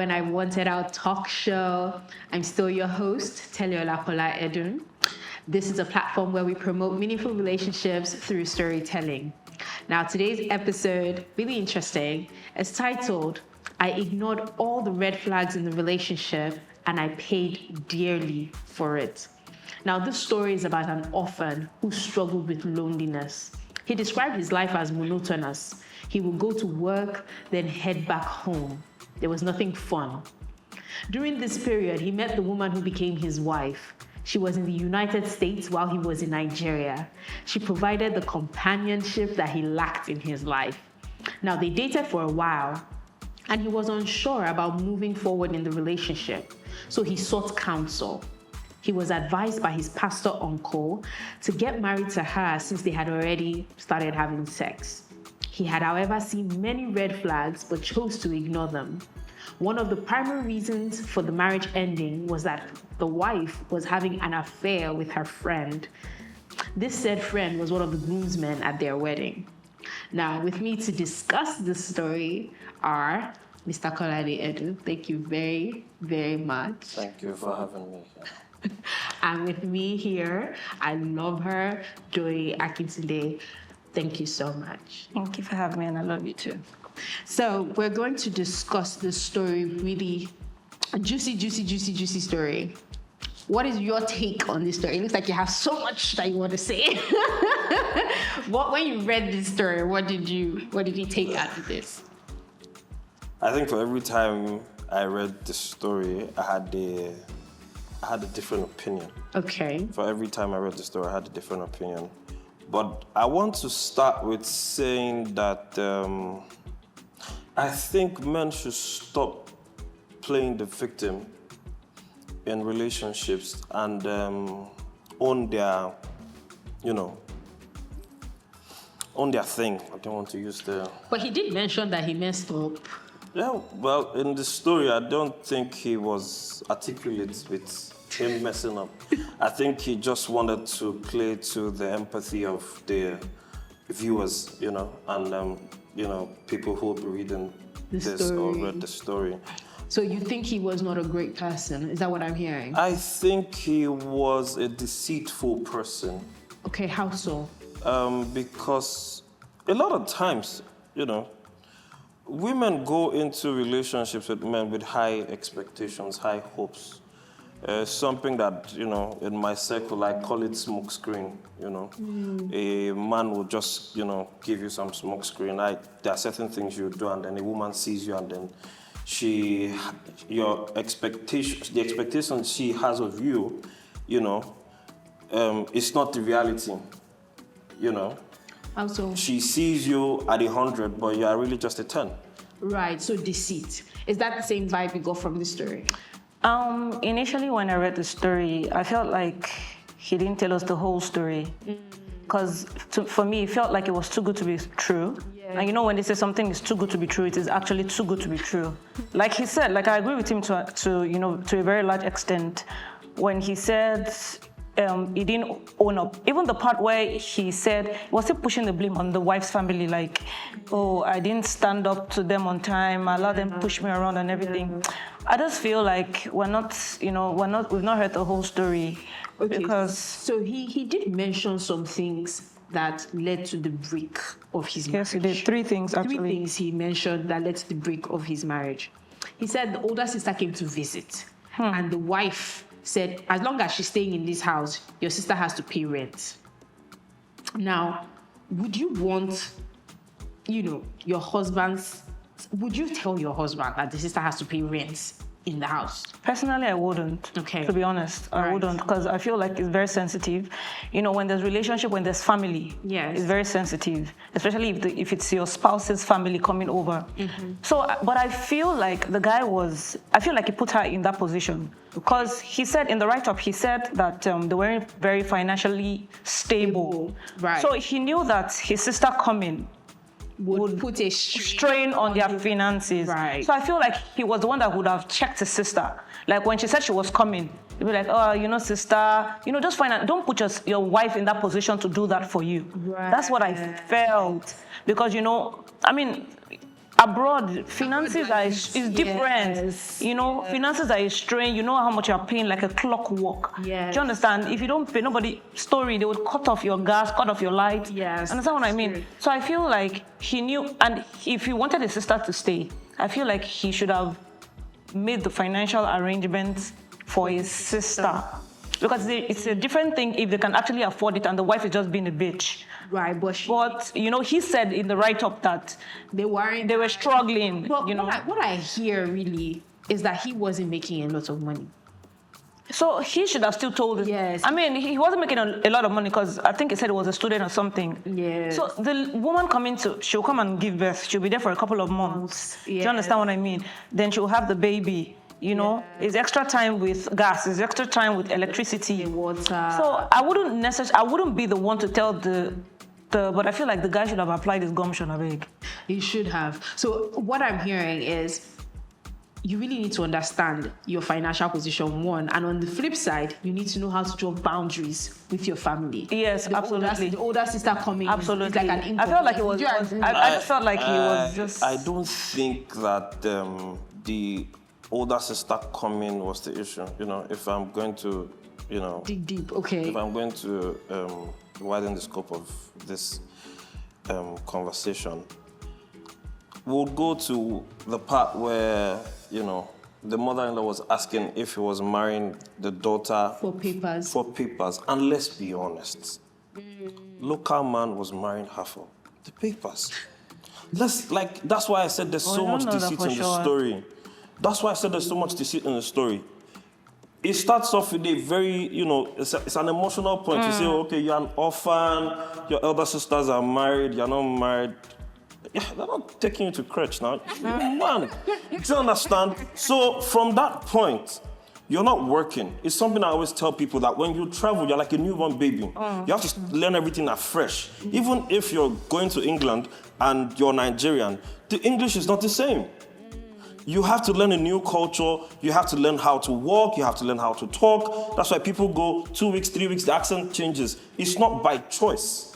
When I Wanted Out talk show. I'm still your host, Teliola Kola-Edun. This is a platform where we promote meaningful relationships through storytelling. Now, today's episode, really interesting, is titled, I Ignored All the Red Flags in the Relationship and I Paid Dearly for It. Now, this story is about an orphan who struggled with loneliness. He described his life as monotonous. He would go to work, then head back home. There was nothing fun. During this period, he met the woman who became his wife. She was in the United States while he was in Nigeria. She provided the companionship that he lacked in his life. Now, they dated for a while, and he was unsure about moving forward in the relationship, so he sought counsel. He was advised by his pastor uncle to get married to her since they had already started having sex. He had, however, seen many red flags but chose to ignore them. One of the primary reasons for the marriage ending was that the wife was having an affair with her friend. This said friend was one of the groomsmen at their wedding. Now, with me to discuss this story are Mr. Kola-Edun. Thank you very, very much. Thank you for having me. And with me here, I love her, Joy Akintunde. Thank you so much. Thank you for having me, and I love you too. So we're going to discuss this story, really a juicy story. What is your take on this story? It looks like you have so much that you want to say. When you read this story, what did you take out of this? I think for every time I read the story, I had a different opinion. Okay. For every time I read the story, I had a different opinion. But I want to start with saying that I think men should stop playing the victim in relationships and own their thing. I don't want to use the... But he did mention that he messed up. Yeah, well, in the story, I don't think he was articulate with him messing up. I think he just wanted to play to the empathy of the viewers, and people who will be reading this or read the story. So you think he was not a great person? Is that what I'm hearing? I think he was a deceitful person. Okay, how so? Because a lot of times, women go into relationships with men with high expectations, high hopes. Something that, in my circle, I call it smoke screen, A man will just, give you some smoke screen. There are certain things you do, and then a woman sees you, and then the expectation she has of you, it's not the reality, Also, She sees you at 100, but you are really just a 10. Right, so deceit. Is that the same vibe you got from the story? Initially, when I read the story, I felt like he didn't tell us the whole story. Because for me, it felt like it was too good to be true. Yeah. And when they say something is too good to be true, it is actually too good to be true. Like he said, I agree with him to a very large extent. When he said he didn't own up. Even the part where he said, he was still pushing the blame on the wife's family, like, oh, I didn't stand up to them on time, I allowed them to push me around and everything. I just feel like we've not heard the whole story. Okay, because so he did mention some things that led to the break of his marriage. Yes, he did. Three things, actually. 3 things he mentioned that led to the break of his marriage. He said the older sister came to visit, and the wife said, as long as she's staying in this house, your sister has to pay rent. Now, would you want, your husband's... Would you tell your husband that the sister has to pay rent in the house? Personally, I wouldn't. Okay. To be honest, I wouldn't, because I feel like it's very sensitive. When there's relationship, when there's family, it's very sensitive, especially if it's your spouse's family coming over. Mm-hmm. So, but I feel like he put her in that position, because he said in the write-up, he said that they weren't very financially stable. Right. So he knew that his sister coming would put a strain on their finances. Right. So I feel like he was the one that would have checked his sister. Like when she said she was coming, he'd be like, oh, sister, just don't put your wife in that position to do that for you. Right. That's what I felt. Because, abroad, finances are is different. Yes. You know, finances are a strain. You know how much you're paying, like a clockwork. Yes. Do you understand? If you don't pay nobody story, they would cut off your gas, cut off your light. Yes. Understand what I mean? True. So I feel like he knew, and if he wanted his sister to stay, I feel like he should have made the financial arrangements for his sister. Because it's a different thing if they can actually afford it and the wife is just being a bitch. Right, But you know, he said in the write-up that they were struggling. But you know, what I hear really is that he wasn't making a lot of money. so he should have still told us. Yes. I mean, he wasn't making a lot of money because I think he said he was a student or something. Yes. So the woman she'll come and give birth. She'll be there for a couple of months. Do you understand what I mean? Then she'll have the baby. You know, it's extra time with gas, it's extra time with electricity, water. So I wouldn't be the one to tell but I feel like the guy should have applied his gumption, I beg. He should have. So what I'm hearing is you really need to understand your financial position, one, and on the flip side, you need to know how to draw boundaries with your family. Yes, absolutely. The older sister coming, absolutely. Is like an income. I felt like I just felt like he was just. I don't think that the older sister coming was the issue. You know, if I'm going to, you know, dig deep. Okay. If I'm going to widen the scope of this conversation, we'll go to the part where, you know, the mother-in-law was asking if he was marrying the daughter for papers. And let's be honest, local man was marrying her for the papers. That's why I said there's so much deceit in the story. That's why I said there's so much deceit in the story. It starts off with a very, you know, it's an emotional point. You say, okay, you're an orphan, your elder sisters are married, you're not married. Yeah, they're not taking you to crutch now. Man, do you understand? So from that point, you're not working. It's something I always tell people that when you travel, you're like a newborn baby. You have to learn everything afresh. Even if you're going to England and you're Nigerian, the English is not the same. You have to learn a new culture. You have to learn how to walk. You have to learn how to talk. That's why people go 2 weeks, 3 weeks, the accent changes. It's not by choice.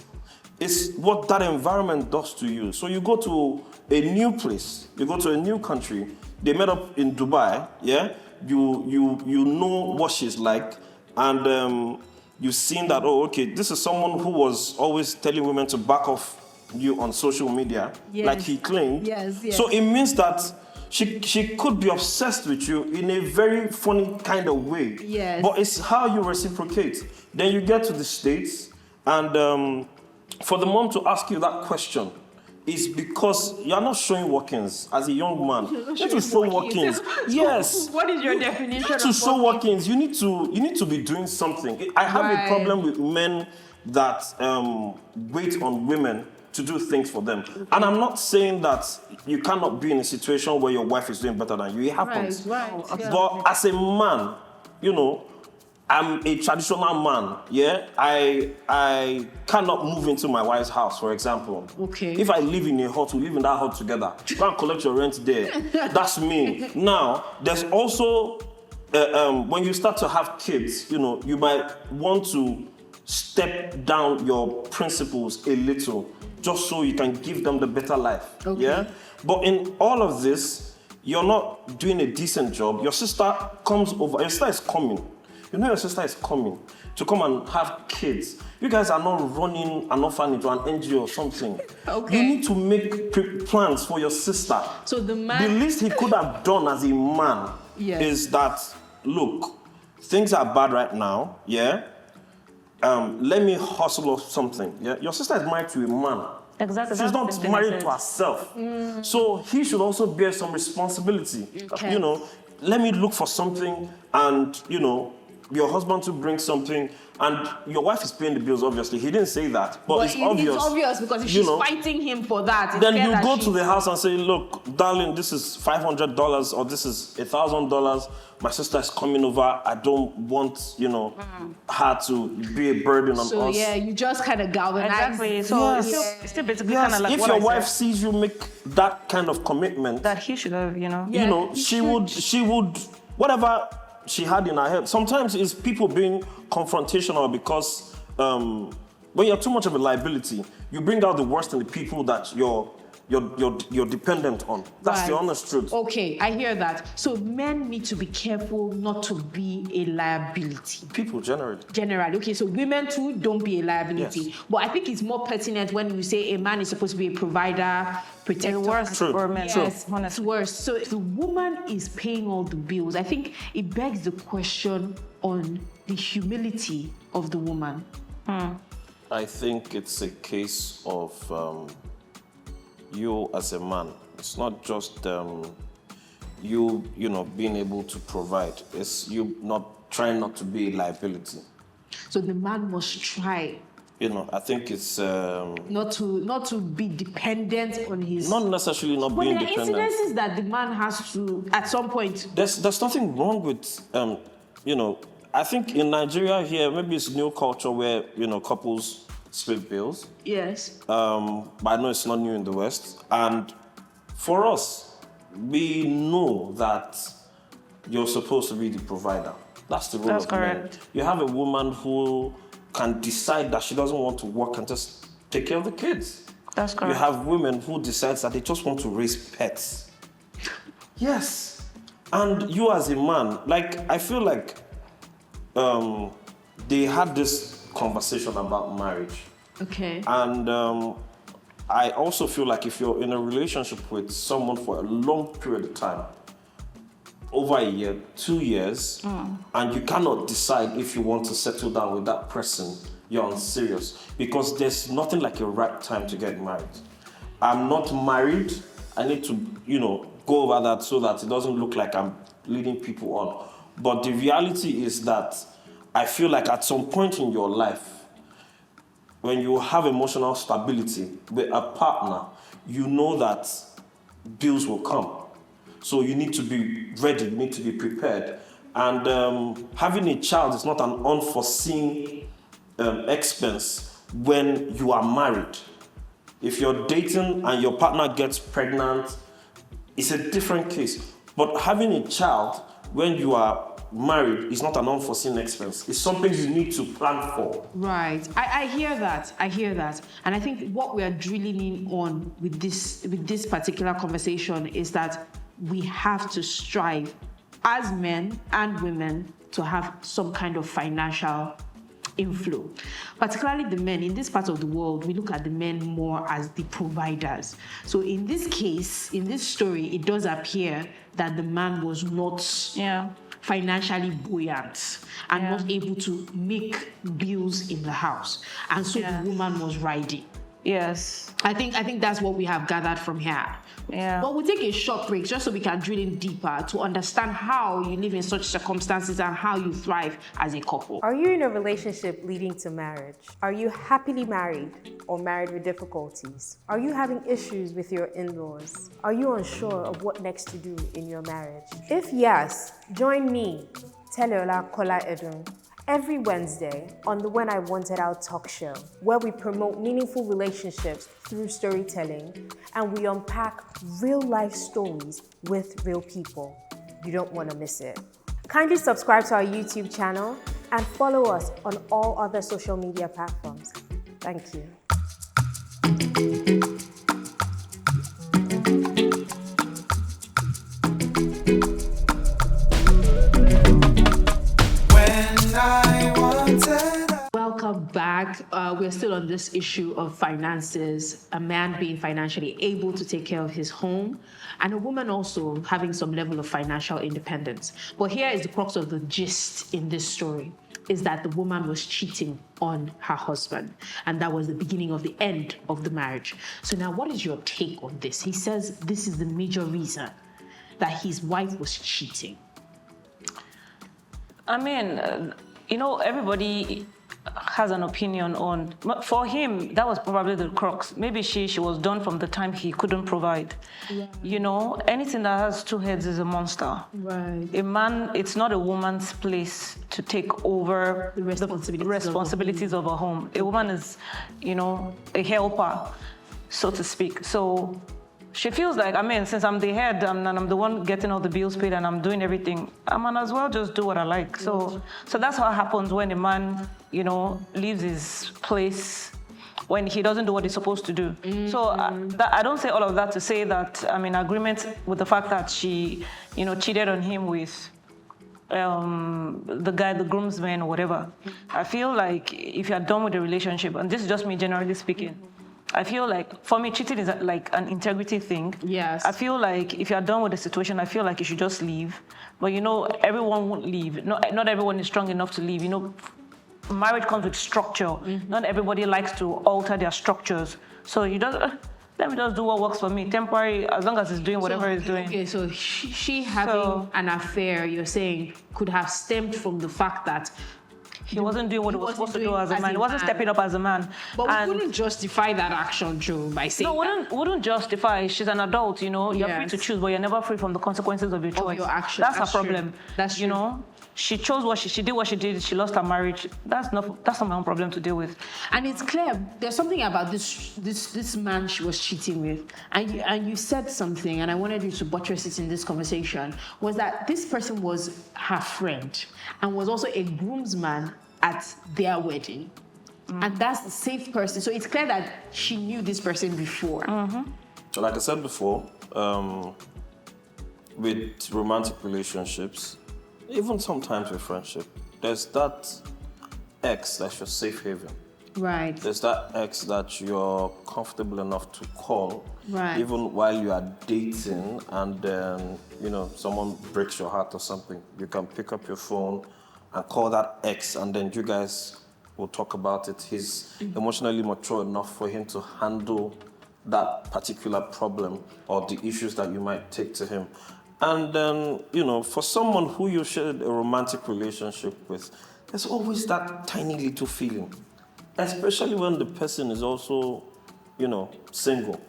It's what that environment does to you. So you go to a new place. You go to a new country. They met up in Dubai, yeah? You know what she's like. And you've seen that, oh, okay, this is someone who was always telling women to back off you on social media, like he claimed. Yes. So it means that she could be obsessed with you in a very funny kind of way. Yes. But it's how you reciprocate. Then you get to the States, and for the mom to ask you that question is because you're not showing workings as a young man. You need to show workings. Yes. What is your definition of to show workings? You need to be doing something. I have a problem with men that wait on women to do things for them. And I'm not saying that you cannot be in a situation where your wife is doing better than you. It happens. Right. But as a man, you know, I'm a traditional man, yeah? I cannot move into my wife's house, for example. Okay. If I live in a hut, we live in that hut together. You can't collect your rent there. That's me. Now, there's also, when you start to have kids, you know, you might want to step down your principles a little, just so you can give them the better life, yeah? But in all of this, you're not doing a decent job. Your sister comes over, your sister is coming. You know your sister is coming to come and have kids. You guys are not running an orphanage or an NGO or something. Okay. You need to make plans for your sister. So the least he could have done as a man is that, look, things are bad right now, yeah? Let me hustle off something, yeah? Your sister is married to a man. Exactly. She's not married to herself. So he should also bear some responsibility. Okay. You know, let me look for something and, you know, your husband to bring something, and your wife is paying the bills, obviously. He didn't say that, but it's obvious. It's obvious because if she's fighting him for that, then you go to the house and say, look, darling, this is $500 or this is $1,000. My sister is coming over. I don't want, you know, her to be a burden on us. So yeah, you just kind of galvanize. Exactly. So it's still basically kind of like if what your I wife said. sees you make that kind of commitment, That he should have, you know. you know, she would, whatever she had in her head. Sometimes it's people being confrontational because when you're too much of a liability, you bring out the worst in the people that you're you're dependent on. That's the Right. honest truth. Okay, I hear that. So men need to be careful not to be a liability. People generally. Generally, okay, so women too, don't be a liability. Yes. But I think it's more pertinent when we say a man is supposed to be a provider, protector. It's worse True. for men. Yes, it's Honestly. worse. So if the woman is paying all the bills, I think it begs the question on the humility of the woman. I think it's a case of you as a man. It's not just you being able to provide. It's you not trying not to be a liability. So the man must try I think it's not to be dependent on his. not necessarily not But being there are dependent. incidences that the man has to, at some point. There's nothing wrong with I think in Nigeria here, maybe it's a new culture where couples split bills. Yes. But I know it's not new in the West. And for us, we know that you're supposed to be the provider. That's the role That's of men. correct. You have a woman who can decide that she doesn't want to work and just take care of the kids. That's correct. You have women who decide that they just want to raise pets. Yes. And you as a man, I feel like they had this conversation about marriage. Okay. And I also feel like if you're in a relationship with someone for a long period of time, over a year, 2 years, and you cannot decide if you want to settle down with that person, you're unserious. Because there's nothing like a right time to get married. I'm not married. I need to, go over that so that it doesn't look like I'm leading people on. But the reality is that I feel like at some point in your life, when you have emotional stability with a partner, you know that bills will come. So you need to be ready, you need to be prepared. And having a child is not an unforeseen expense when you are married. If you're dating and your partner gets pregnant, it's a different case. But having a child when you are married is not an unforeseen expense. It's something you need to plan for. Right. I hear that. And I think what we are drilling in on with this particular conversation is that we have to strive as men and women to have some kind of financial inflow. Particularly the men. In this part of the world, we look at the men more as the providers. So in this case, in this story, it does appear that the man was not financially buoyant and not able to make bills in the house. And so the woman was riding. Yes. I think that's what we have gathered from here. Yeah. But we'll take a short break just so we can drill in deeper to understand how you live in such circumstances and how you thrive as a couple. Are you in a relationship leading to marriage? Are you happily married or married with difficulties? Are you having issues with your in-laws? Are you unsure of what next to do in your marriage? If yes, join me, Kola-Edun, every Wednesday on the When I Wanted Out talk show, where we promote meaningful relationships through storytelling and we unpack real life stories with real people. You don't want to miss it. Kindly subscribe to our YouTube channel and follow us on all other social media platforms. Thank you. Welcome back. We're still on this issue of finances, a man being financially able to take care of his home, and a woman also having some level of financial independence. But here is the crux of the gist in this story, is that the woman was cheating on her husband, and that was the beginning of the end of the marriage. So now what is your take on this? He says this is the major reason that his wife was cheating. I mean, everybody has an opinion on. For him, that was probably the crux. Maybe she was done from the time he couldn't provide. Yeah. Anything that has two heads is a monster. Right. A man, it's not a woman's place to take over The responsibilities of a home. A woman is, a helper, so to speak. So she feels like, since I'm the head and I'm the one getting all the bills paid and I'm doing everything, I might as well just do what I like. So that's what happens when a man, leaves his place when he doesn't do what he's supposed to do. So I don't say all of that to say that I'm in agreement with the fact that she, cheated on him with the guy, the groomsman or whatever. I feel like if you're done with the relationship, and this is just me generally speaking, I feel like, for me, cheating is like an integrity thing. Yes. I feel like if you're done with the situation, I feel like you should just leave. But everyone won't leave. Not everyone is strong enough to leave. Marriage comes with structure. Not everybody likes to alter their structures. So let me just do what works for me. Temporary, as long as it's doing whatever it's doing. Okay, so she having an affair, you're saying, could have stemmed from the fact that he wasn't doing what he was supposed to do as a man. He wasn't stepping up as a man. But we wouldn't justify that action, Joe, by saying wouldn't justify. She's an adult, You're free to choose, but you're never free from the consequences of your choice. Of your actions. That's her problem. True. That's true. She chose what she did what she did. She lost her marriage. That's not my own problem to deal with. And it's clear there's something about this man she was cheating with, and you said something, and I wanted you to buttress it in this conversation, was that this person was her friend and was also a groomsman at their wedding. And that's the safe person. So it's clear that she knew this person before. So like I said before, with romantic relationships, even sometimes with friendship, there's that ex that's your safe haven. Right. There's that ex that you're comfortable enough to call, right, even while you are dating, and then, someone breaks your heart or something. You can pick up your phone and call that ex, and then you guys will talk about it. He's emotionally mature enough for him to handle that particular problem or the issues that you might take to him. And then, for someone who you shared a romantic relationship with, there's always that tiny little feeling, especially when the person is also, single.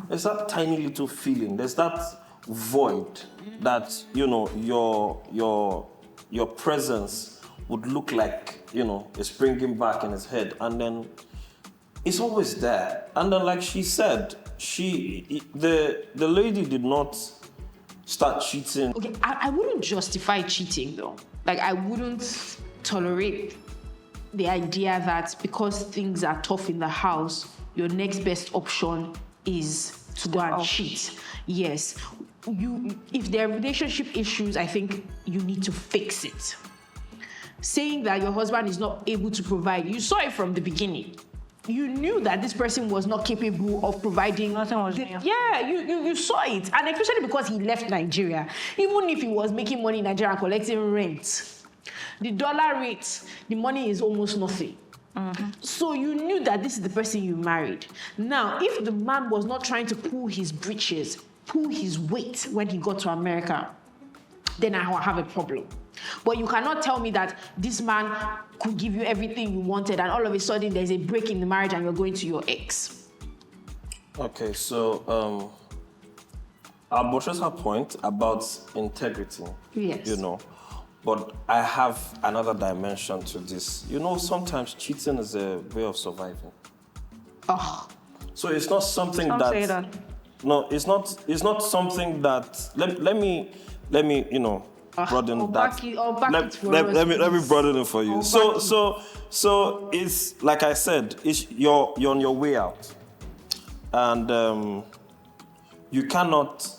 There's that tiny little feeling. There's that void that, your presence would look like, it's bringing back in his head. And then it's always there. And then, like she said, the lady did not start cheating. Okay, I wouldn't justify cheating though. Like, I wouldn't tolerate the idea that because things are tough in the house, your next best option is to go and cheat. Yes. If there are relationship issues, I think you need to fix it. Saying that your husband is not able to provide, you saw it from the beginning. You knew that this person was not capable of providing. Nothing was new. Yeah, you saw it. And especially because he left Nigeria. Even if he was making money in Nigeria and collecting rent, the dollar rate, the money is almost nothing. So you knew that this is the person you married. Now, if the man was not trying to pull his britches, pull his weight when he got to America, then I will have a problem. But you cannot tell me that this man could give you everything you wanted and all of a sudden there's a break in the marriage and you're going to your ex. Okay, so I'll buttress her point about integrity. Yes. But I have another dimension to this. Sometimes cheating is a way of surviving. Oh. So it's not something Some that... say that. No, it's not something that... Let me broaden that. Let me broaden it for you. So it's like I said, you're on your way out, and you cannot.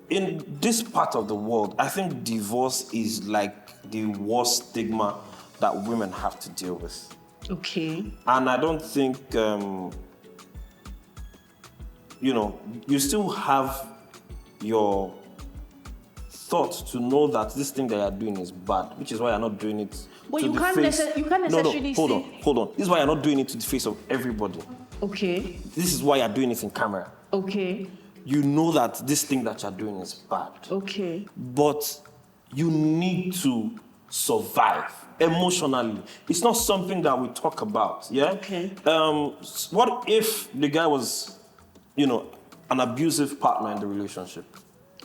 In this part of the world, I think divorce is like the worst stigma that women have to deal with. Okay. And I don't think you still have your thought to know that this thing that you're doing is bad, which is why you're not doing it. But to you the can't face. necessarily Hold on. This is why you're not doing it to the face of everybody. Okay. This is why you're doing it in camera. Okay. You know that this thing that you're doing is bad. Okay. But you need to survive emotionally. It's not something that we talk about. Yeah. Okay. What if the guy was, an abusive partner in the relationship,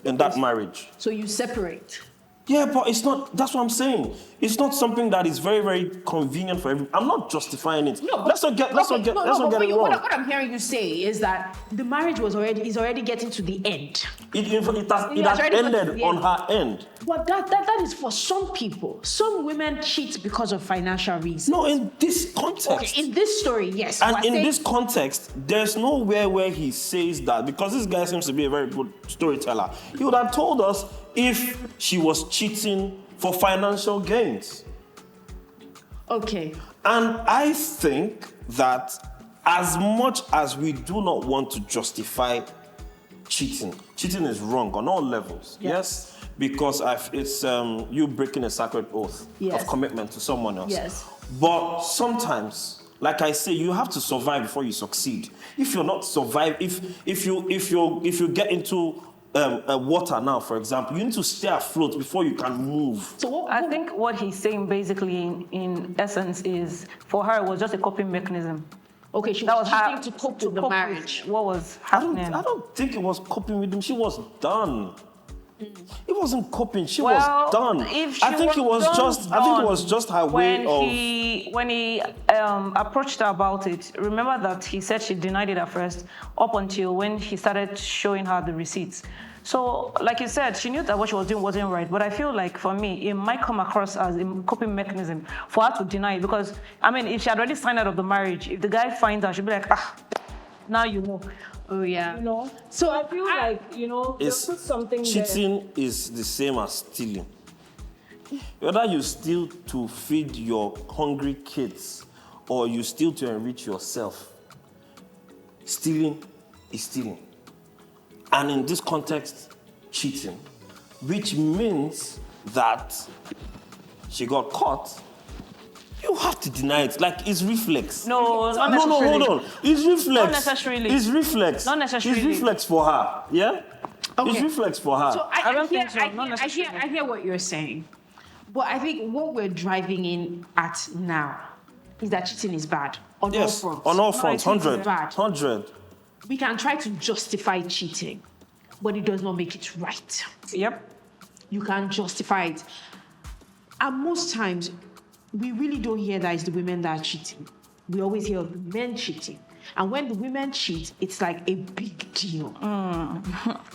in that marriage? So you separate. Yeah, but it's not, that's what I'm saying. It's not something that is very, very convenient for everyone. I'm not justifying it. No, let's not get it wrong. What I'm hearing you say is that the marriage is already getting to the end. It has already got to ended the on end. her end. But that is for some people. Some women cheat because of financial reasons. No, in this context. Okay, in this story, yes. And in this context, there's nowhere where he says that, because this guy seems to be a very good storyteller. He would have told us if she was cheating for financial gains. Okay. And I think that as much as we do not want to justify cheating is wrong on all levels. Yes? Because it's you breaking a sacred oath of commitment to someone else. Yes. But sometimes, like I say, you have to survive before you succeed. If you're not survive, if you get into water now, for example, you need to stay afloat before you can move. So I think what he's saying basically in essence is, for her, it was just a coping mechanism. Okay, she That was was her cheating to cope with the marriage. What was I happening? don't think it was coping with him. She was done. It wasn't coping. She Well, was done. if she I think it was just her way of. When he approached her about it, remember that he said she denied it at first, up until when he started showing her the receipts. So, like you said, she knew that what she was doing wasn't right. But I feel like, for me, it might come across as a coping mechanism for her to deny it. Because, I mean, if she had already signed out of the marriage, if the guy finds out, she'd be like, now you know. Oh, yeah. You know? So I feel like, It's, there's something cheating is the same as stealing. Whether you steal to feed your hungry kids or you steal to enrich yourself, stealing is stealing. And in this context, cheating, which means that she got caught, you have to deny it. Like, it's reflex. No, not necessarily. No, hold on. It's reflex. Not necessarily. It's reflex. Not necessarily. It's reflex for her. Yeah? Okay. It's reflex for her. So I don't hear, think so, not necessarily. I hear what you're saying. But I think what we're driving in at now is that cheating is bad. On all fronts. On all fronts. Cheating is 100. bad. 100. We can try to justify cheating, but it does not make it right. Yep. You can't justify it. And most times, we really don't hear that it's the women that are cheating. We always hear of the men cheating. And when the women cheat, it's like a big deal.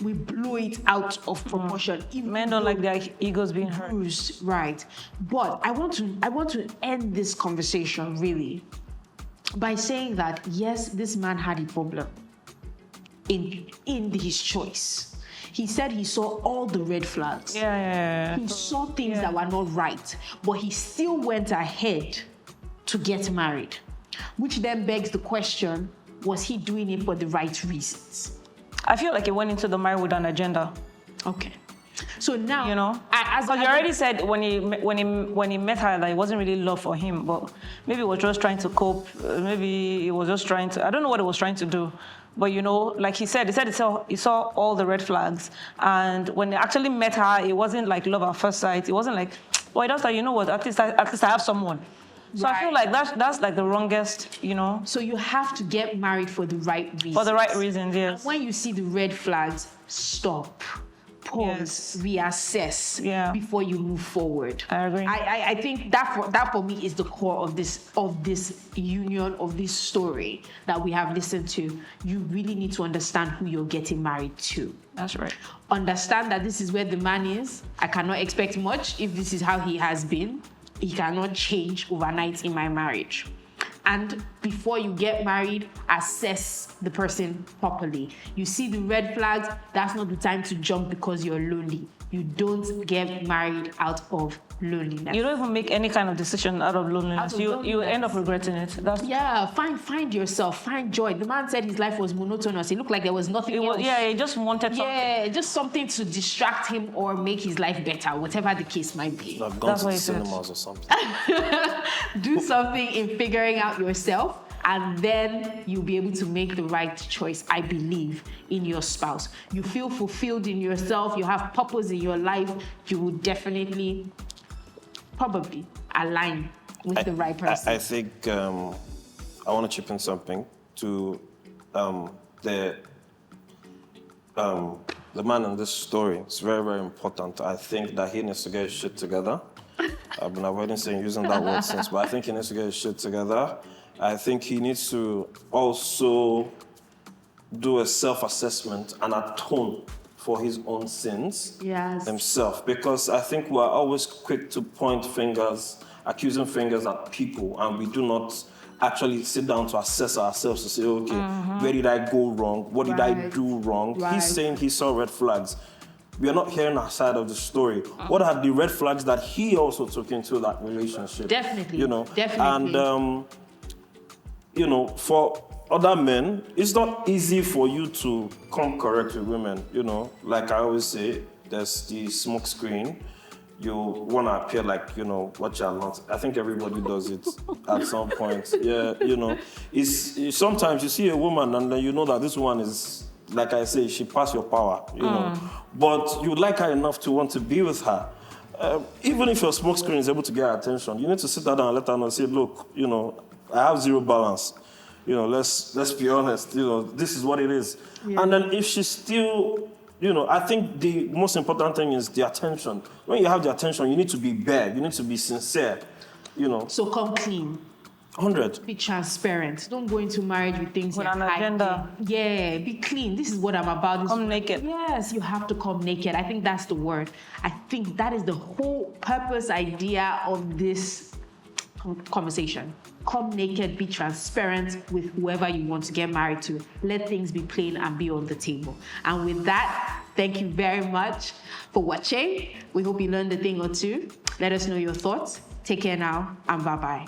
We blow it out of proportion. Men don't like their egos being hurt. Bruised, right. But I want to end this conversation really by saying that yes, this man had a problem in his choice. He said he saw all the red flags. Yeah. He saw things that were not right, but he still went ahead to get married, which then begs the question, was he doing it for the right reasons? I feel like he went into the marriage with an agenda. Okay. So now, because you already said when he met her that it wasn't really love for him, but maybe he was just trying to cope. Maybe he was just trying to. I don't know what he was trying to do, but like he said he saw all the red flags, and when he actually met her, it wasn't like love at first sight. It wasn't like, well, he just thought, you know what, at least I have someone. So I feel like that's like the wrongest, So you have to get married for the right reasons. For the right reasons, yes. And when you see the red flags, stop. Pause, reassess before you move forward. I agree. I think that for me is the core of this union, of this story that we have listened to. You really need to understand who you're getting married to. That's right. Understand that this is where the man is. I cannot expect much if this is how he has been. He cannot change overnight in my marriage. And before you get married, assess the person properly. You see the red flags, that's not the time to jump because you're lonely. You don't get married out of loneliness. You don't even make any kind of decision out of loneliness. You end up regretting it. Find yourself, find joy. The man said his life was monotonous. It looked like there was nothing else. He just wanted something. Yeah, just something to distract him or make his life better, whatever the case might be. I've gone to the cinemas or something. Do something in figuring out yourself, and then you'll be able to make the right choice, I believe, in your spouse. You feel fulfilled in yourself, you have purpose in your life, you will definitely, probably align with the right person. I think I want to chip in something to the the man in this story. It's very, very important. I think that he needs to get his shit together. I've been avoiding saying using that word since, but I think he needs to get his shit together. I think he needs to also do a self-assessment and atone for his own sins himself. Because I think we're always quick to point fingers, accusing fingers at people, and we do not actually sit down to assess ourselves to say, okay, where did I go wrong? What did I do wrong? He's saying he saw red flags. We are not hearing our side of the story. What are the red flags that he also took into that relationship? Definitely. And for other men, it's not easy for you to come correct with women. Like I always say, there's the smoke screen. You want to appear like, what you're not. I think everybody does it at some point. Yeah, it's sometimes you see a woman and then you know that this one is, like I say, she passed your power, But you like her enough to want to be with her. Even if your smoke screen is able to get her attention, you need to sit down and let her know, say, look, I have zero balance. Let's be honest, this is what it is. Yeah. And then if she's still, I think the most important thing is the attention. When you have the attention, you need to be bare, you need to be sincere, So come clean. 100. Be transparent. Don't go into marriage with things with you're an hiding. agenda. Yeah, be clean. This is what I'm about. Come naked. Yes, you have to come naked. I think that's the word. I think that is the whole purpose idea of this conversation. Come naked, be transparent with whoever you want to get married to. Let things be plain and be on the table. And with that, thank you very much for watching. We hope you learned a thing or two. Let us know your thoughts. Take care now, and bye-bye.